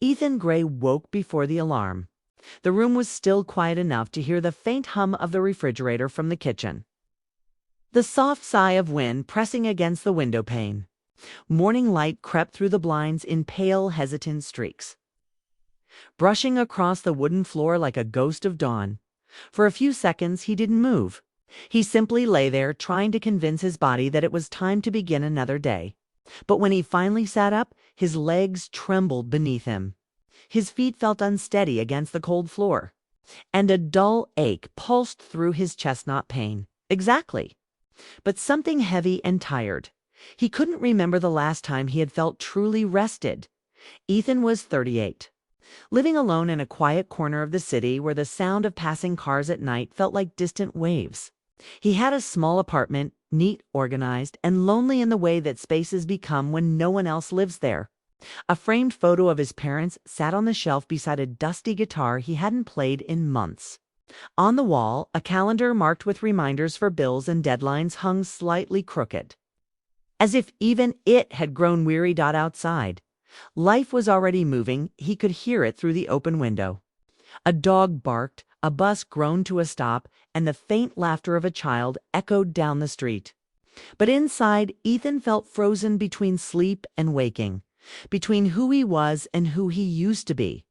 Ethan Gray woke before the alarm. The room was still quiet enough to hear the faint hum of the refrigerator from the kitchen. The soft sigh of wind pressing against the window pane. Morning light crept through the blinds in pale, hesitant streaks, brushing across the wooden floor like a ghost of dawn. For a few seconds he didn't move. He simply lay there, trying to convince his body that it was time to begin another day. But when he finally sat up, his legs trembled beneath him. His feet felt unsteady against the cold floor, and a dull ache pulsed through his chestnut pain. Exactly. But something heavy and tired. He couldn't remember the last time he had felt truly rested. Ethan was 38. Living alone in a quiet corner of the city where the sound of passing cars at night felt like distant waves. He had a small apartment, neat, organized, and lonely in the way that spaces become when no one else lives there. A framed photo of his parents sat on the shelf beside a dusty guitar he hadn't played in months. On the wall, a calendar marked with reminders for bills and deadlines hung slightly crooked, as if even it had grown weary. Outside, life was already moving. He could hear it through the open window. A dog barked, a bus groaned to a stop, and the faint laughter of a child echoed down the street. But inside, Ethan felt frozen between sleep and waking, between who he was and who he used to be.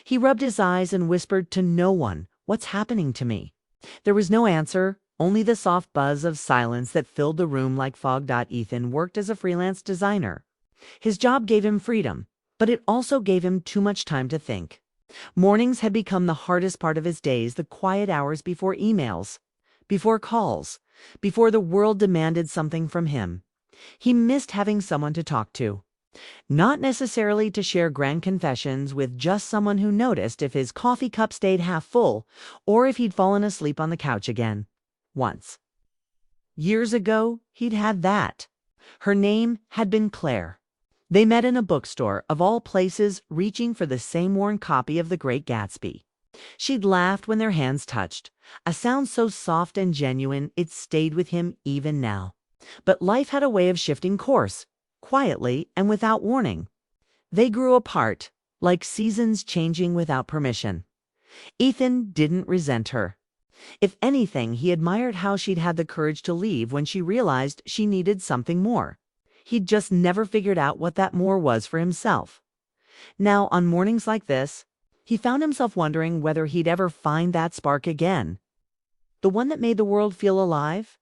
He rubbed his eyes and whispered to no one, "What's happening to me?" There was no answer, only the soft buzz of silence that filled the room like fog. Ethan worked as a freelance designer. His job gave him freedom, but it also gave him too much time to think. Mornings had become the hardest part of his days, the quiet hours before emails, before calls, before the world demanded something from him. He missed having someone to talk to. Not necessarily to share grand confessions with, just someone who noticed if his coffee cup stayed half full or if he'd fallen asleep on the couch again. Once. Years ago, he'd had that. Her name had been Claire. They met in a bookstore, of all places, reaching for the same worn copy of The Great Gatsby. She'd laughed when their hands touched, a sound so soft and genuine it stayed with him even now. But life had a way of shifting course, quietly and without warning. They grew apart, like seasons changing without permission. Ethan didn't resent her. If anything, he admired how she'd had the courage to leave when she realized she needed something more. He'd just never figured out what that more was for himself. Now, on mornings like this, he found himself wondering whether he'd ever find that spark again. The one that made the world feel alive?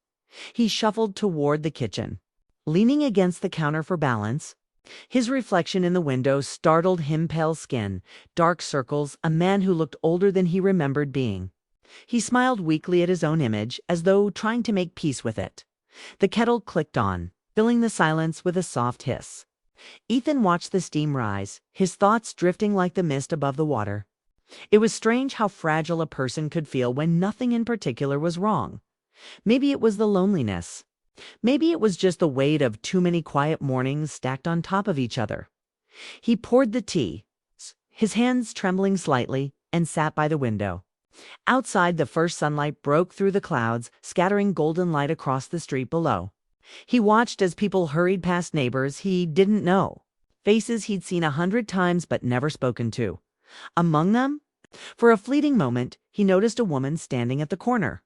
He shuffled toward the kitchen, leaning against the counter for balance. His reflection in the window startled him. Pale skin, dark circles, a man who looked older than he remembered being. He smiled weakly at his own image, as though trying to make peace with it. The kettle clicked on, filling the silence with a soft hiss. Ethan watched the steam rise, his thoughts drifting like the mist above the water. It was strange how fragile a person could feel when nothing in particular was wrong. Maybe it was the loneliness. Maybe it was just the weight of too many quiet mornings stacked on top of each other. He poured the tea, his hands trembling slightly, and sat by the window. Outside, the first sunlight broke through the clouds, scattering golden light across the street below. He watched as people hurried past, neighbors he didn't know, faces he'd seen 100 times but never spoken to. Among them, for a fleeting moment, he noticed a woman standing at the corner.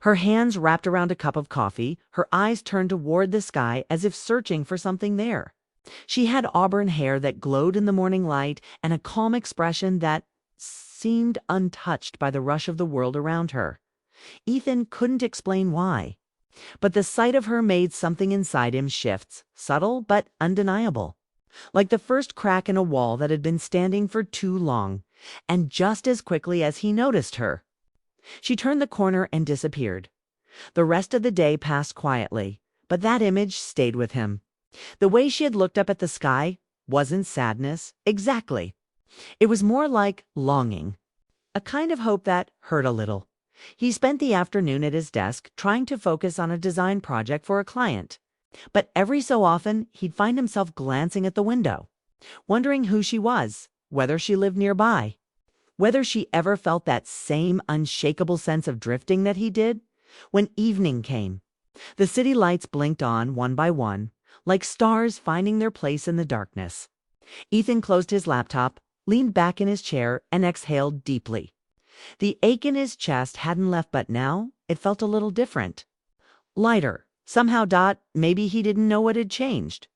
Her hands wrapped around a cup of coffee, her eyes turned toward the sky as if searching for something there. She had auburn hair that glowed in the morning light and a calm expression that seemed untouched by the rush of the world around her. Ethan couldn't explain why, but the sight of her made something inside him shift, subtle but undeniable, like the first crack in a wall that had been standing for too long. And just as quickly as he noticed her, she turned the corner and disappeared. The rest of the day passed quietly, but that image stayed with him. The way she had looked up at the sky wasn't sadness, exactly. It was more like longing, a kind of hope that hurt a little. He spent the afternoon at his desk trying to focus on a design project for a client. But every so often, he'd find himself glancing at the window, wondering who she was, whether she lived nearby, whether she ever felt that same unshakable sense of drifting that he did. When evening came, the city lights blinked on one by one, like stars finding their place in the darkness. Ethan closed his laptop, leaned back in his chair, and exhaled deeply. The ache in his chest hadn't left, but now it felt a little different. Lighter. Somehow. Maybe he didn't know what had changed.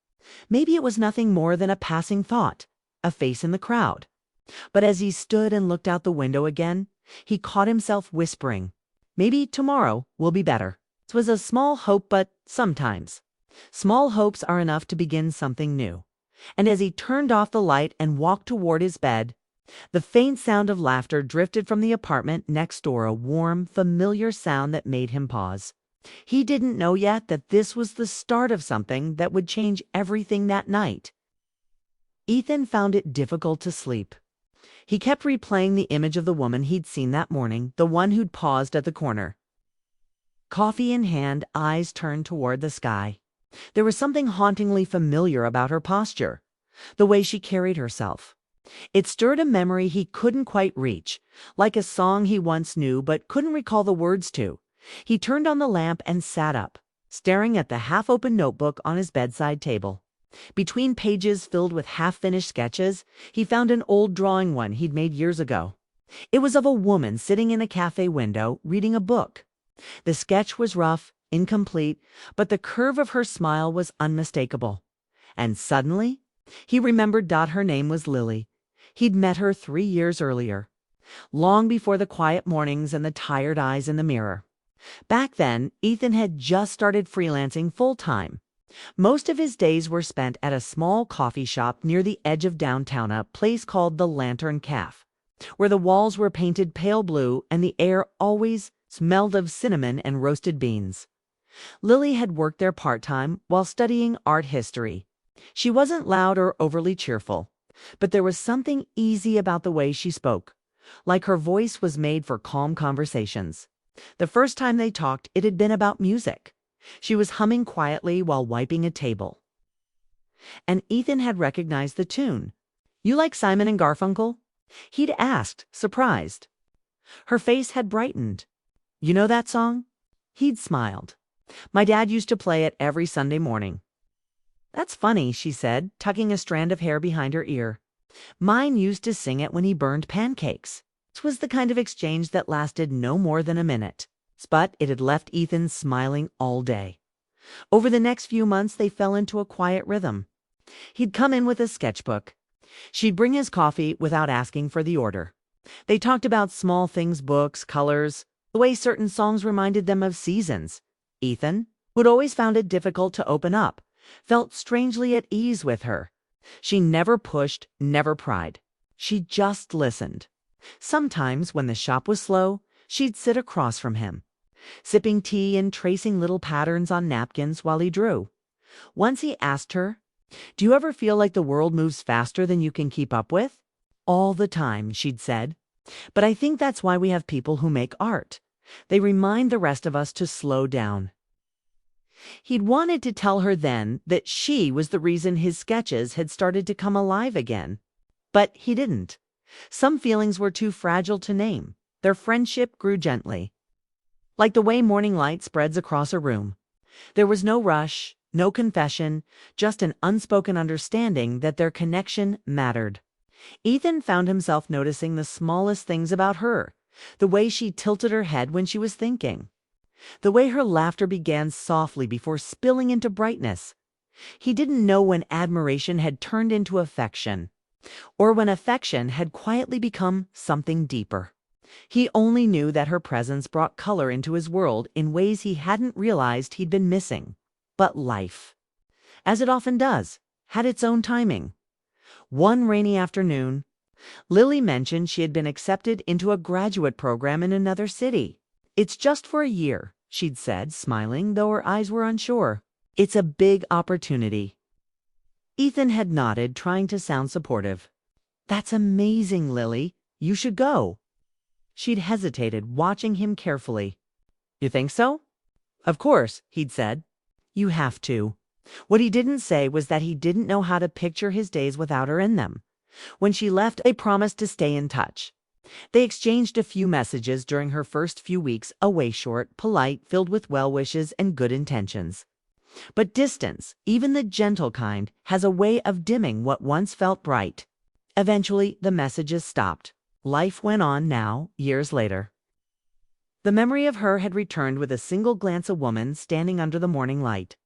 Maybe it was nothing more than a passing thought, a face in the crowd. But as he stood and looked out the window again, he caught himself whispering, "Maybe tomorrow will be better." It was a small hope, but sometimes small hopes are enough to begin something new. And as he turned off the light and walked toward his bed, the faint sound of laughter drifted from the apartment next door, a warm, familiar sound that made him pause. He didn't know yet that this was the start of something that would change everything that night. Ethan found it difficult to sleep. He kept replaying the image of the woman he'd seen that morning, the one who'd paused at the corner. Coffee in hand, eyes turned toward the sky. There was something hauntingly familiar about her posture, the way she carried herself. It stirred a memory he couldn't quite reach, like a song he once knew but couldn't recall the words to. He turned on the lamp and sat up, staring at the half-open notebook on his bedside table. Between pages filled with half-finished sketches, he found an old drawing one he'd made years ago. It was of a woman sitting in a cafe window, reading a book. The sketch was rough, incomplete, but the curve of her smile was unmistakable. And suddenly, he remembered her name was Lily. He'd met her 3 years earlier, long before the quiet mornings and the tired eyes in the mirror. Back then, Ethan had just started freelancing full-time. Most of his days were spent at a small coffee shop near the edge of downtown, a place called the Lantern Cafe, where the walls were painted pale blue and the air always smelled of cinnamon and roasted beans. Lily had worked there part-time while studying art history. She wasn't loud or overly cheerful, but there was something easy about the way she spoke, like her voice was made for calm conversations. The first time they talked, it had been about music. She was humming quietly while wiping a table. And Ethan had recognized the tune. "You like Simon and Garfunkel?" He'd asked, surprised. Her face had brightened. "You know that song?" He'd smiled. "My dad used to play it every Sunday morning." "That's funny," she said, tucking a strand of hair behind her ear. "Mine used to sing it when he burned pancakes." It was the kind of exchange that lasted no more than a minute, but it had left Ethan smiling all day. Over the next few months, they fell into a quiet rhythm. He'd come in with a sketchbook. She'd bring his coffee without asking for the order. They talked about small things, books, colors, the way certain songs reminded them of seasons. Ethan, who'd always found it difficult to open up, felt strangely at ease with her. She never pushed, never pried. She just listened. Sometimes, when the shop was slow, she'd sit across from him, sipping tea and tracing little patterns on napkins while he drew. Once he asked her, "Do you ever feel like the world moves faster than you can keep up with?" "All the time," she'd said. "But I think that's why we have people who make art. They remind the rest of us to slow down." He'd wanted to tell her then that she was the reason his sketches had started to come alive again. But he didn't. Some feelings were too fragile to name. Their friendship grew gently, like the way morning light spreads across a room. There was no rush, no confession, just an unspoken understanding that their connection mattered. Ethan found himself noticing the smallest things about her, the way she tilted her head when she was thinking, the way her laughter began softly before spilling into brightness. He didn't know when admiration had turned into affection, or when affection had quietly become something deeper. He only knew that her presence brought color into his world in ways he hadn't realized he'd been missing. But life, as it often does, had its own timing. One rainy afternoon, Lily mentioned she had been accepted into a graduate program in another city. "It's just for a year," she'd said, smiling, though her eyes were unsure. "It's a big opportunity." Ethan had nodded, trying to sound supportive. "That's amazing, Lily. You should go." She'd hesitated, watching him carefully. "You think so?" "Of course," he'd said. "You have to." What he didn't say was that he didn't know how to picture his days without her in them. When she left, they promised to stay in touch. They exchanged a few messages during her first few weeks away, short, polite, filled with well wishes and good intentions. But distance, even the gentle kind, has a way of dimming what once felt bright. Eventually, the messages stopped. Life went on now, years later. The memory of her had returned with a single glance, a woman standing under the morning light.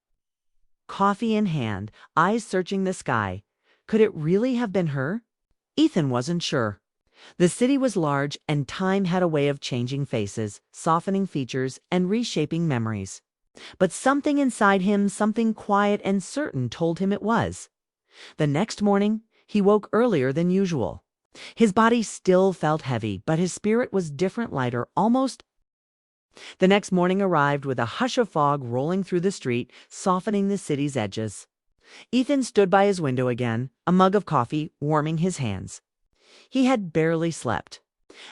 Coffee in hand, eyes searching the sky. Could it really have been her? Ethan wasn't sure. The city was large, and time had a way of changing faces, softening features, and reshaping memories. But something inside him, something quiet and certain, told him it was. The next morning, he woke earlier than usual. His body still felt heavy, but his spirit was different, lighter, almost. The next morning arrived with a hush of fog rolling through the street, softening the city's edges. Ethan stood by his window again, a mug of coffee warming his hands. He had barely slept.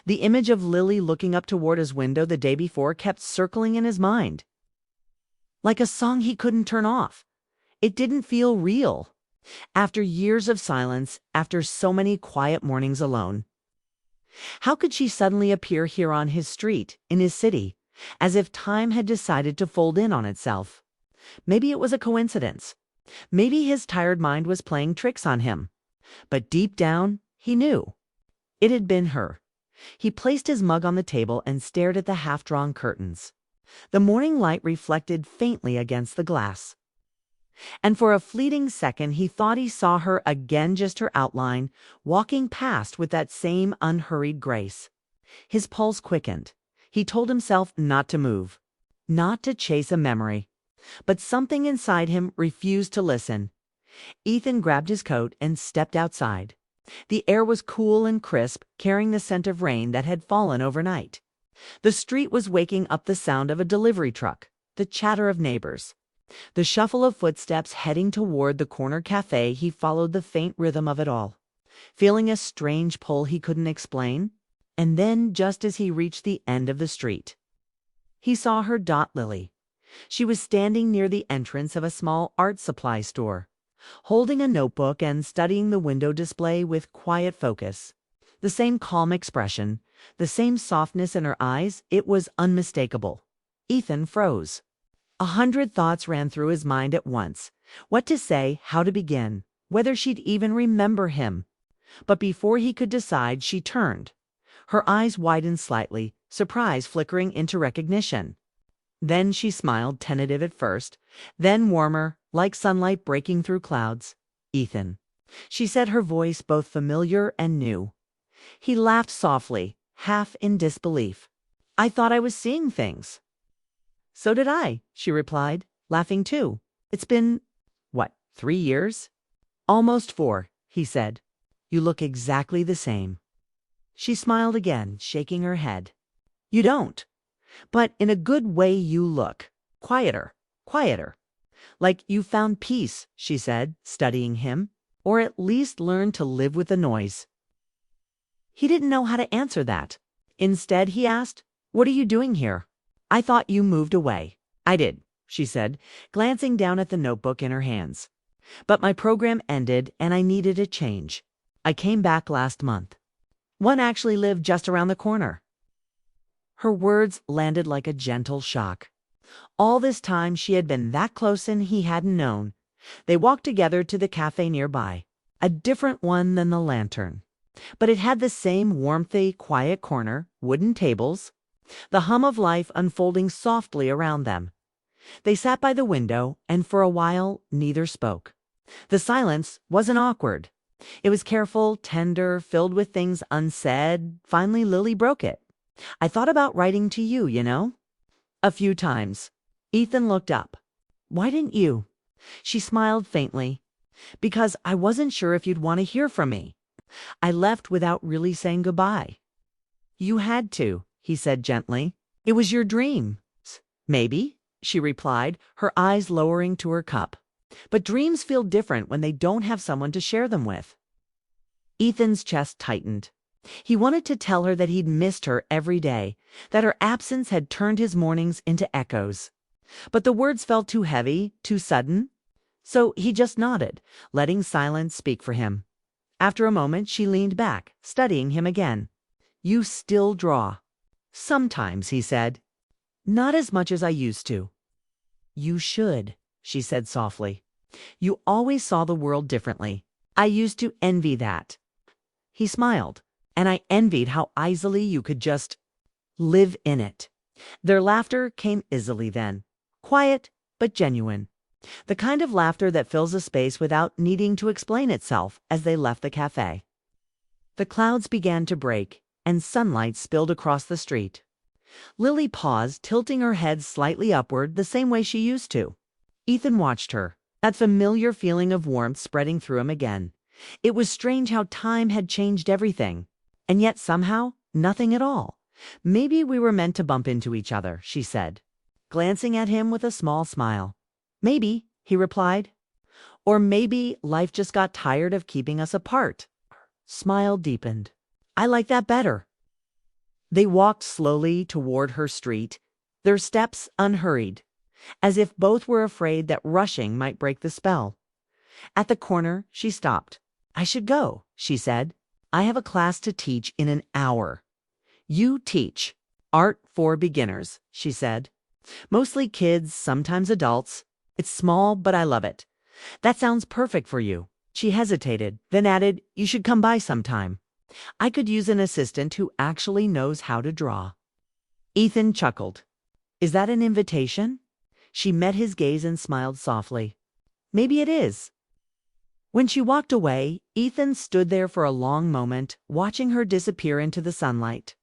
The image of Lily looking up toward his window the day before kept circling in his mind. Like a song he couldn't turn off. It didn't feel real. After years of silence, after so many quiet mornings alone. How could she suddenly appear here on his street, in his city, as if time had decided to fold in on itself? Maybe it was a coincidence. Maybe his tired mind was playing tricks on him. But deep down, he knew. It had been her. He placed his mug on the table and stared at the half-drawn curtains. The morning light reflected faintly against the glass. And for a fleeting second he thought he saw her again, just her outline, walking past with that same unhurried grace. His pulse quickened. He told himself not to move, not to chase a memory. But something inside him refused to listen. Ethan grabbed his coat and stepped outside. The air was cool and crisp, carrying the scent of rain that had fallen overnight. The street was waking up, the sound of a delivery truck, the chatter of neighbors. The shuffle of footsteps heading toward the corner cafe. He followed the faint rhythm of it all, feeling a strange pull he couldn't explain. And then, just as he reached the end of the street, he saw her, Lily. She was standing near the entrance of a small art supply store, holding a notebook and studying the window display with quiet focus. The same calm expression, the same softness in her eyes. It was unmistakable. Ethan froze. 100 thoughts ran through his mind at once. What to say, how to begin, whether she'd even remember him. But before he could decide, she turned. Her eyes widened slightly, surprise flickering into recognition. Then she smiled, tentative at first, then warmer, like sunlight breaking through clouds. "Ethan," she said, her voice both familiar and new. He laughed softly, half in disbelief. "I thought I was seeing things." "So did I," she replied, laughing too. "It's been, 3 years?" "Almost 4, he said. "You look exactly the same." She smiled again, shaking her head. "You don't. But in a good way you look. Quieter. Like you found peace," she said, studying him. "Or at least learned to live with the noise." He didn't know how to answer that. Instead, he asked, "What are you doing here?" "I thought you moved away." "I did," she said, glancing down at the notebook in her hands. "But my program ended and I needed a change. I came back last month. One actually lived just around the corner." Her words landed like a gentle shock. All this time she had been that close and he hadn't known. They walked together to the cafe nearby, a different one than the Lantern. But it had the same warmthy, quiet corner, wooden tables, the hum of life unfolding softly around them. They sat by the window, and for a while neither spoke. The silence wasn't awkward. It was careful, tender, filled with things unsaid. Finally, Lily broke it. "I thought about writing to you, you know." "A few times." Ethan looked up. "Why didn't you?" She smiled faintly. "Because I wasn't sure if you'd want to hear from me. I left without really saying goodbye." "You had to," he said gently. "It was your dream." "Maybe," she replied, her eyes lowering to her cup. "But dreams feel different when they don't have someone to share them with." Ethan's chest tightened. He wanted to tell her that he'd missed her every day, that her absence had turned his mornings into echoes. But the words felt too heavy, too sudden. So he just nodded, letting silence speak for him. After a moment, she leaned back, studying him again. "You still draw." "Sometimes," he said. "Not as much as I used to." "You should," she said softly. "You always saw the world differently. I used to envy that." He smiled. And I envied how easily you could just live in it. Their laughter came easily then. Quiet, but genuine. The kind of laughter that fills a space without needing to explain itself as they left the cafe. The clouds began to break, and sunlight spilled across the street. Lily paused, tilting her head slightly upward the same way she used to. Ethan watched her, that familiar feeling of warmth spreading through him again. It was strange how time had changed everything, and yet somehow nothing at all. Maybe we were meant to bump into each other, she said, glancing at him with a small smile. Maybe, he replied. Or maybe life just got tired of keeping us apart. Smile deepened. I like that better. They walked slowly toward her street, their steps unhurried, as if both were afraid that rushing might break the spell. At the corner, she stopped. I should go, she said. I have a class to teach in an hour. You teach. Art for beginners, she said. Mostly kids, sometimes adults. It's small, but I love it. That sounds perfect for you. She hesitated, then added, you should come by sometime. I could use an assistant who actually knows how to draw. Ethan chuckled. Is that an invitation? She met his gaze and smiled softly. Maybe it is. When she walked away, Ethan stood there for a long moment, watching her disappear into the sunlight.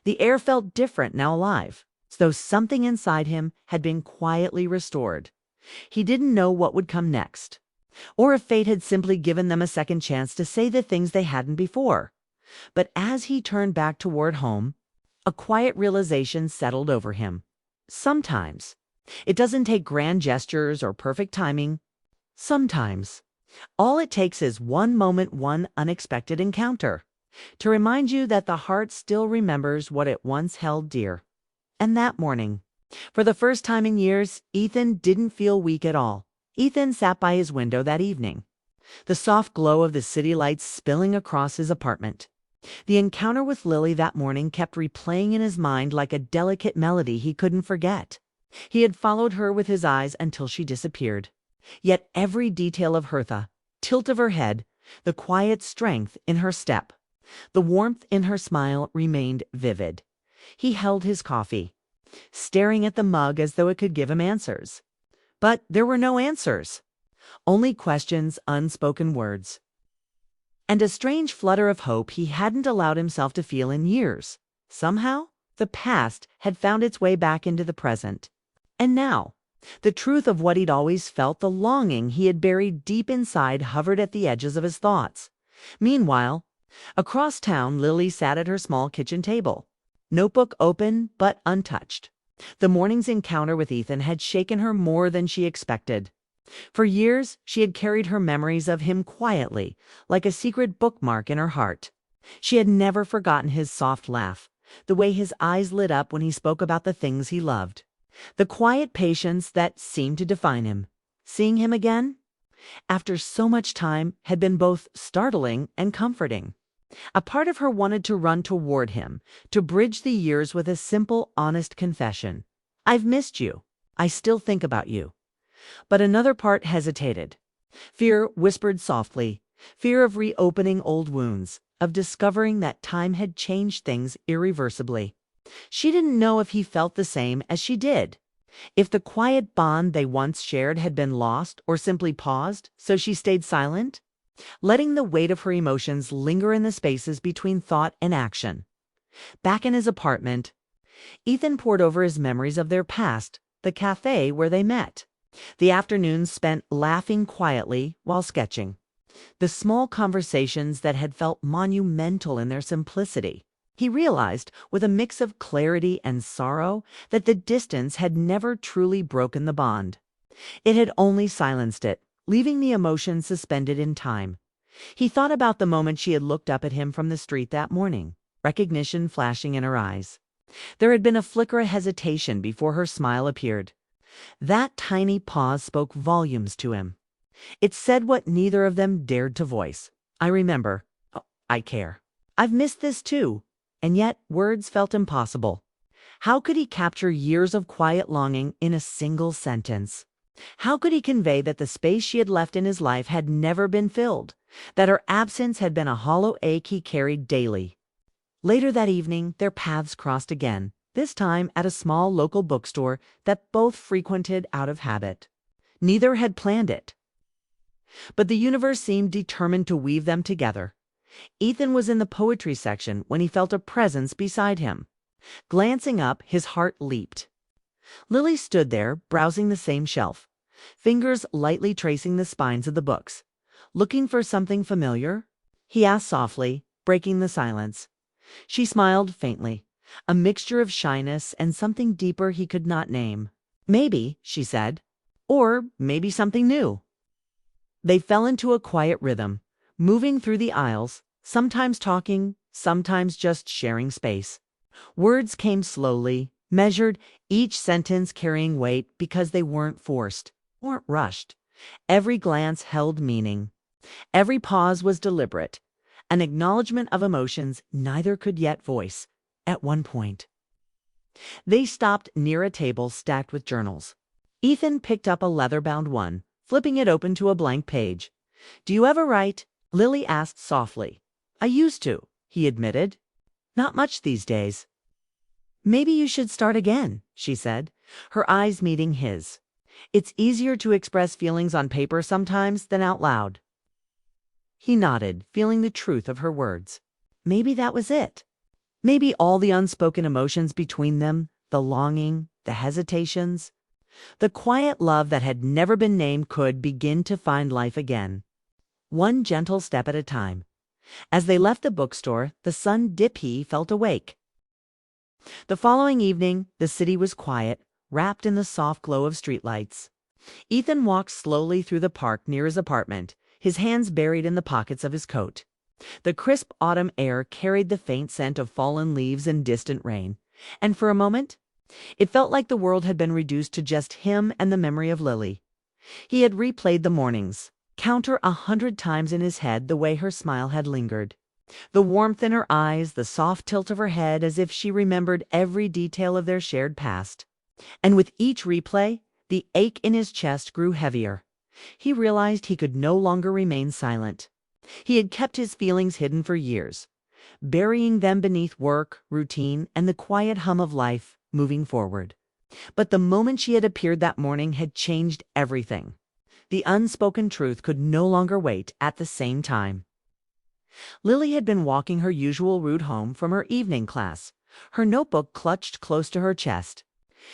The air felt different now, alive, as though something inside him had been quietly restored. He didn't know what would come next, or if fate had simply given them a second chance to say the things they hadn't before. But as he turned back toward home, a quiet realization settled over him. Sometimes it doesn't take grand gestures or perfect timing. Sometimes all it takes is one moment, one unexpected encounter, to remind you that the heart still remembers what it once held dear. And that morning, for the first time in years, Ethan didn't feel weak at all. Ethan sat by his window that evening, the soft glow of the city lights spilling across his apartment. The encounter with Lily that morning kept replaying in his mind like a delicate melody he couldn't forget. He had followed her with his eyes until she disappeared. Yet every detail of the tilt of her head, the quiet strength in her step, the warmth in her smile remained vivid. He held his coffee, staring at the mug as though it could give him answers. But there were no answers, only questions, unspoken words, and a strange flutter of hope he hadn't allowed himself to feel in years. Somehow, the past had found its way back into the present. And now, the truth of what he'd always felt, the longing he had buried deep inside, hovered at the edges of his thoughts. Meanwhile, across town, Lily sat at her small kitchen table, notebook open but untouched. The morning's encounter with Ethan had shaken her more than she expected. For years, she had carried her memories of him quietly, like a secret bookmark in her heart. She had never forgotten his soft laugh, the way his eyes lit up when he spoke about the things he loved, the quiet patience that seemed to define him. Seeing him again, after so much time, had been both startling and comforting. A part of her wanted to run toward him, to bridge the years with a simple, honest confession. I've missed you. I still think about you. But another part hesitated. Fear whispered softly, fear of reopening old wounds, of discovering that time had changed things irreversibly. She didn't know if he felt the same as she did, if the quiet bond they once shared had been lost or simply paused, so she stayed silent, letting the weight of her emotions linger in the spaces between thought and action. Back in his apartment, Ethan poured over his memories of their past, the cafe where they met, the afternoons spent laughing quietly while sketching, the small conversations that had felt monumental in their simplicity. He realized, with a mix of clarity and sorrow, that the distance had never truly broken the bond. It had only silenced it, leaving the emotion suspended in time. He thought about the moment she had looked up at him from the street that morning, recognition flashing in her eyes. There had been a flicker of hesitation before her smile appeared. That tiny pause spoke volumes to him. It said what neither of them dared to voice. I remember. Oh, I care. I've missed this too. And yet words felt impossible. How could he capture years of quiet longing in a single sentence? How could he convey that the space she had left in his life had never been filled, that her absence had been a hollow ache he carried daily. Later that evening, their paths crossed again, this time at a small local bookstore that both frequented out of habit. Neither had planned it, but the universe seemed determined to weave them together. Ethan was in the poetry section when he felt a presence beside him. Glancing up, his heart leaped. Lily stood there, browsing the same shelf, fingers lightly tracing the spines of the books. "Looking for something familiar?" he asked softly, breaking the silence. She smiled faintly, a mixture of shyness and something deeper he could not name. "Maybe," she said, "or maybe something new." They fell into a quiet rhythm, moving through the aisles, sometimes talking, sometimes just sharing space. Words came slowly, measured, each sentence carrying weight because they weren't forced, weren't rushed. Every glance held meaning. Every pause was deliberate, an acknowledgement of emotions neither could yet voice. At one point, they stopped near a table stacked with journals. Ethan picked up a leather-bound one, flipping it open to a blank page. "Do you ever write?" Lily asked softly. "I used to," he admitted. "Not much these days." "Maybe you should start again," she said, her eyes meeting his. "It's easier to express feelings on paper sometimes than out loud." He nodded, feeling the truth of her words. Maybe that was it. Maybe all the unspoken emotions between them, the longing, the hesitations, the quiet love that had never been named could begin to find life again. One gentle step at a time. As they left the bookstore, the sun dipped. He felt awake. The following evening, the city was quiet, wrapped in the soft glow of streetlights. Ethan walked slowly through the park near his apartment, his hands buried in the pockets of his coat. The crisp autumn air carried the faint scent of fallen leaves and distant rain, and for a moment, it felt like the world had been reduced to just him and the memory of Lily. He had replayed the mornings, counter 100 times in his head the way her smile had lingered. The warmth in her eyes, the soft tilt of her head as if she remembered every detail of their shared past. And with each replay, the ache in his chest grew heavier. He realized he could no longer remain silent. He had kept his feelings hidden for years, burying them beneath work, routine, and the quiet hum of life moving forward. But the moment she had appeared that morning had changed everything. The unspoken truth could no longer wait. At the same time, Lily had been walking her usual route home from her evening class, her notebook clutched close to her chest.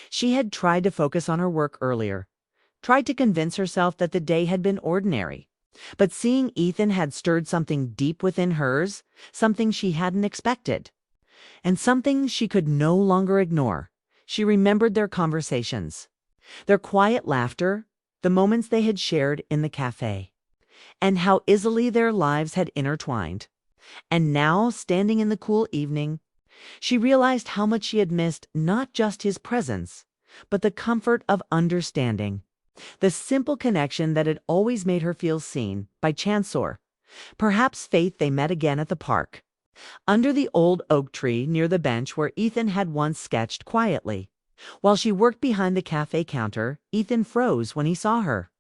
She had tried to focus on her work earlier, tried to convince herself that the day had been ordinary. But seeing Ethan had stirred something deep within hers, something she hadn't expected, and something she could no longer ignore. She remembered their conversations, their quiet laughter, the moments they had shared in the cafe, and how easily their lives had intertwined. And now, standing in the cool evening, she realized how much she had missed not just his presence, but the comfort of understanding. The simple connection that had always made her feel seen, by chance or perhaps fate. They met again at the park, under the old oak tree near the bench where Ethan had once sketched quietly. While she worked behind the cafe counter, Ethan froze when he saw her,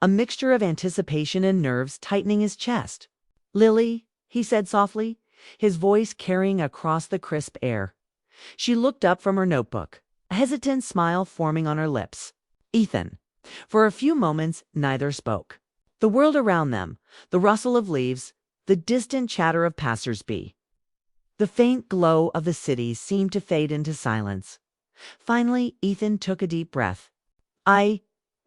a mixture of anticipation and nerves tightening his chest. "Lily," he said softly, his voice carrying across the crisp air. She looked up from her notebook, a hesitant smile forming on her lips. "Ethan." For a few moments, neither spoke. The world around them, the rustle of leaves, the distant chatter of passers-by, the faint glow of the city seemed to fade into silence. Finally, Ethan took a deep breath. I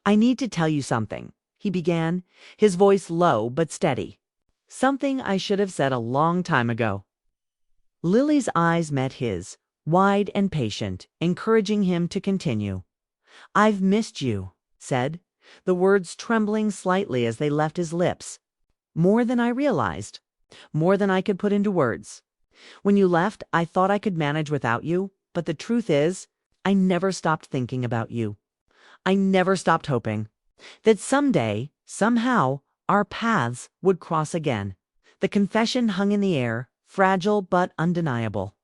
need to tell you something," he began, his voice low but steady. "Something I should have said a long time ago." Lily's eyes met his, wide and patient, encouraging him to continue. "I've missed you," said, the words trembling slightly as they left his lips. "More than I realized, more than I could put into words. When you left, I thought I could manage without you, but the truth is, I never stopped thinking about you. I never stopped hoping that someday, somehow, our paths would cross again." The confession hung in the air, fragile but undeniable.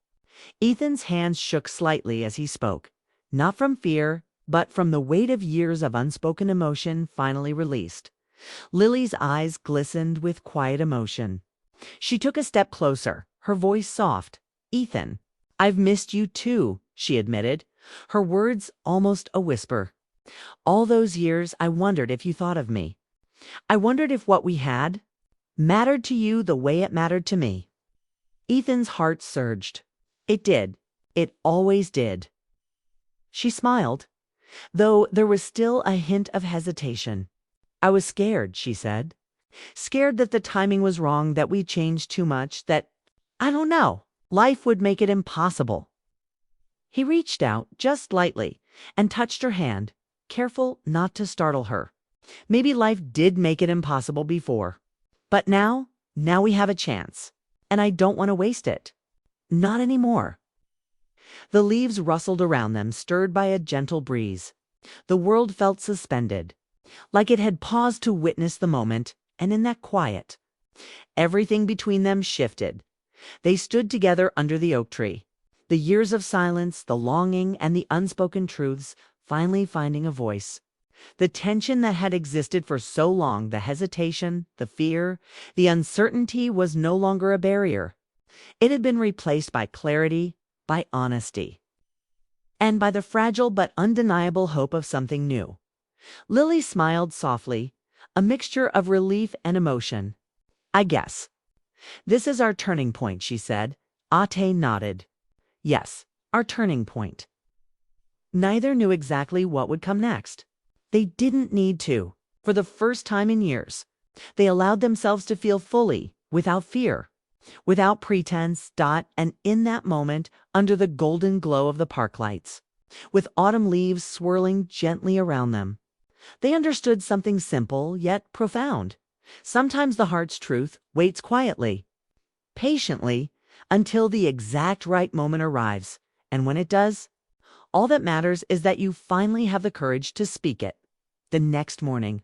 Ethan's hands shook slightly as he spoke, not from fear, but from the weight of years of unspoken emotion finally released. Lily's eyes glistened with quiet emotion. She took a step closer, her voice soft. "Ethan, I've missed you too," she admitted, her words almost a whisper. "All those years I wondered if you thought of me. I wondered if what we had mattered to you the way it mattered to me." Ethan's heart surged. It did. It always did. She smiled, though there was still a hint of hesitation. "I was scared," she said. "Scared that the timing was wrong, that we changed too much, that, I don't know, life would make it impossible." He reached out, just lightly, and touched her hand, careful not to startle her. Maybe life did make it impossible before. But now we have a chance, and I don't want to waste it. Not anymore. The leaves rustled around them, stirred by a gentle breeze. The world felt suspended, like it had paused to witness the moment, and in that quiet, everything between them shifted. They stood together under the oak tree, the years of silence, the longing, and the unspoken truths finally finding a voice. The tension that had existed for so long, the hesitation, the fear, the uncertainty was no longer a barrier. It had been replaced by clarity, by honesty, and by the fragile but undeniable hope of something new. Lily smiled softly, a mixture of relief and emotion. "I guess this is our turning point," she said. Ate nodded. "Yes, our turning point." Neither knew exactly what would come next. They didn't need to. For the first time in years, they allowed themselves to feel fully, without fear, without pretense. And in that moment, under the golden glow of the park lights, with autumn leaves swirling gently around them, they understood something simple yet profound. Sometimes the heart's truth waits quietly, patiently, until the exact right moment arrives. And when it does, all that matters is that you finally have the courage to speak it. The next morning,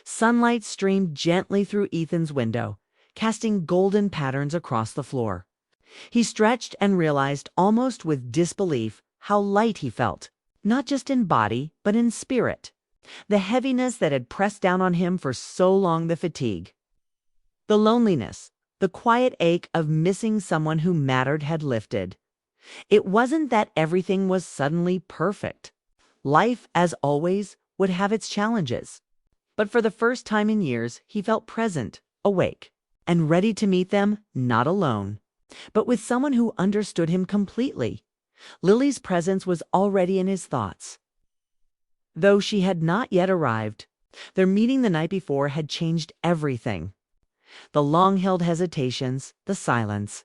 sunlight streamed gently through Ethan's window, casting golden patterns across the floor. He stretched and realized, almost with disbelief, how light he felt, not just in body, but in spirit. The heaviness that had pressed down on him for so long, the fatigue, the loneliness, the quiet ache of missing someone who mattered had lifted. It wasn't that everything was suddenly perfect. Life, as always, would have its challenges. But for the first time in years, he felt present, awake, and ready to meet them, not alone, but with someone who understood him completely. Lily's presence was already in his thoughts, though she had not yet arrived. Their meeting the night before had changed everything. The long-held hesitations, the silence,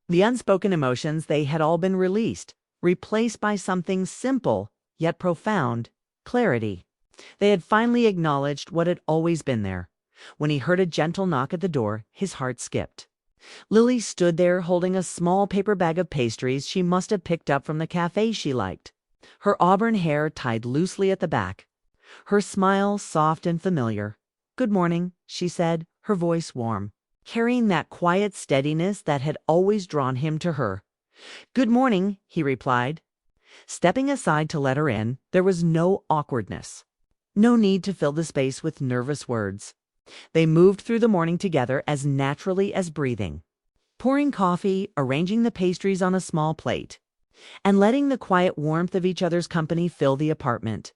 the unspoken emotions, they had all been released, replaced by something simple yet profound: clarity. They had finally acknowledged what had always been there. When he heard a gentle knock at the door, his heart skipped. Lily stood there holding a small paper bag of pastries she must have picked up from the cafe she liked, her auburn hair tied loosely at the back, her smile soft and familiar. "Good morning," she said, her voice warm, carrying that quiet steadiness that had always drawn him to her. "Good morning," he replied. Stepping aside to let her in, there was no awkwardness, no need to fill the space with nervous words. They moved through the morning together as naturally as breathing, pouring coffee, arranging the pastries on a small plate, and letting the quiet warmth of each other's company fill the apartment.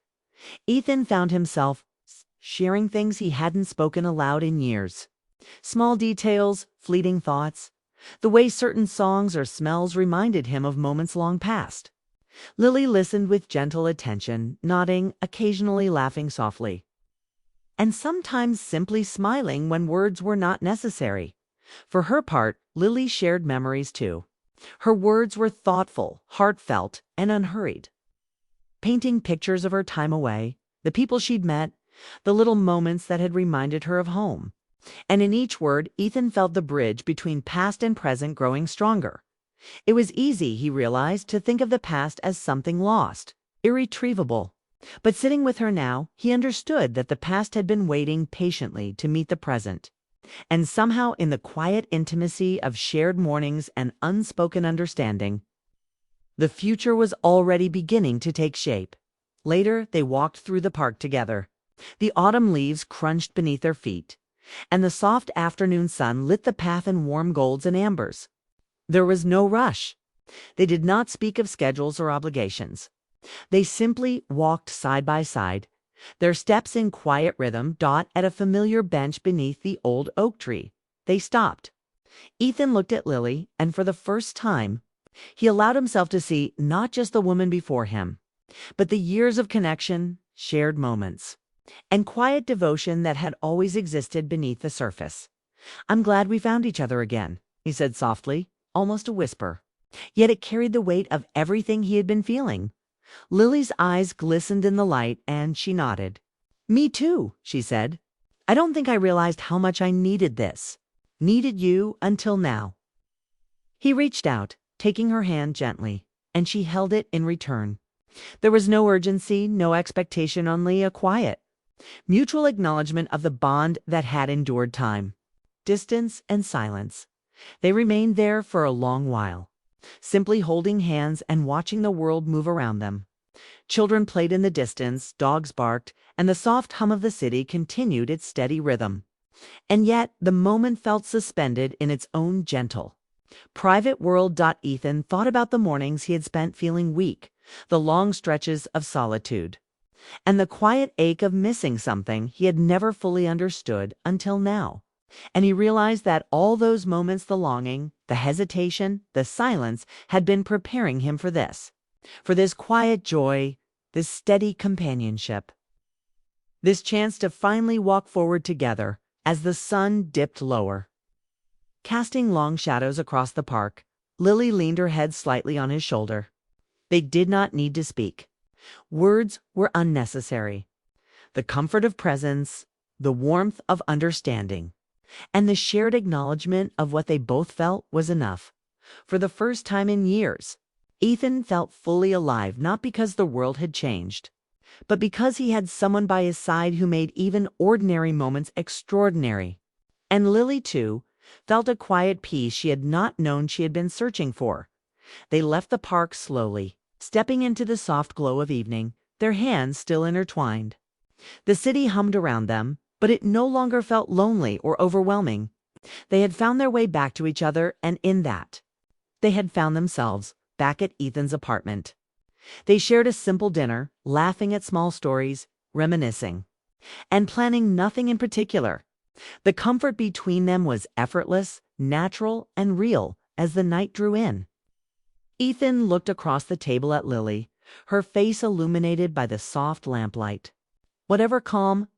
Ethan found himself sharing things he hadn't spoken aloud in years. Small details, fleeting thoughts, the way certain songs or smells reminded him of moments long past. Lily listened with gentle attention, nodding, occasionally laughing softly, and sometimes simply smiling when words were not necessary. For her part, Lily shared memories too. Her words were thoughtful, heartfelt, and unhurried, painting pictures of her time away, the people she'd met, the little moments that had reminded her of home. And in each word, Ethan felt the bridge between past and present growing stronger. It was easy, he realized, to think of the past as something lost, irretrievable. But sitting with her now, he understood that the past had been waiting patiently to meet the present. And somehow, in the quiet intimacy of shared mornings and unspoken understanding, the future was already beginning to take shape. Later, they walked through the park together, The autumn leaves crunched beneath their feet, and the soft afternoon sun lit the path in warm golds and ambers. There was no rush. They did not speak of schedules or obligations. They simply walked side by side, their steps in quiet rhythm. At a familiar bench beneath the old oak tree, they stopped. Ethan looked at Lily, and for the first time, he allowed himself to see not just the woman before him, but the years of connection, shared moments, and quiet devotion that had always existed beneath the surface. "I'm glad we found each other again," he said softly, almost a whisper. Yet it carried the weight of everything he had been feeling. Lily's eyes glistened in the light, and she nodded. "Me too," she said. "I don't think I realized how much I needed this. Needed you until now." He reached out, taking her hand gently, and she held it in return. There was no urgency, no expectation, only a quiet, mutual acknowledgement of the bond that had endured time, distance, and silence. They remained there for a long while, simply holding hands and watching the world move around them. Children played in the distance, dogs barked, and the soft hum of the city continued its steady rhythm. And yet the moment felt suspended in its own gentle, private world. Ethan thought about the mornings he had spent feeling weak, the long stretches of solitude, and the quiet ache of missing something he had never fully understood until now. And he realized that all those moments, the longing, the hesitation, the silence, had been preparing him for this quiet joy, this steady companionship, this chance to finally walk forward together as the sun dipped lower. Casting long shadows across the park, Lily leaned her head slightly on his shoulder. They did not need to speak. Words were unnecessary. The comfort of presence, the warmth of understanding, and the shared acknowledgement of what they both felt was enough. For the first time in years, Ethan felt fully alive, not because the world had changed, but because he had someone by his side who made even ordinary moments extraordinary. And Lily, too, felt a quiet peace she had not known she had been searching for. They left the park slowly, stepping into the soft glow of evening, their hands still intertwined. The city hummed around them, but it no longer felt lonely or overwhelming. They had found their way back to each other, and in that, they had found themselves back at Ethan's apartment. They shared a simple dinner, laughing at small stories, reminiscing, and planning nothing in particular. The comfort between them was effortless, natural, and real as the night drew in. Ethan looked across the table at Lily, her face illuminated by the soft lamplight. Whatever calm,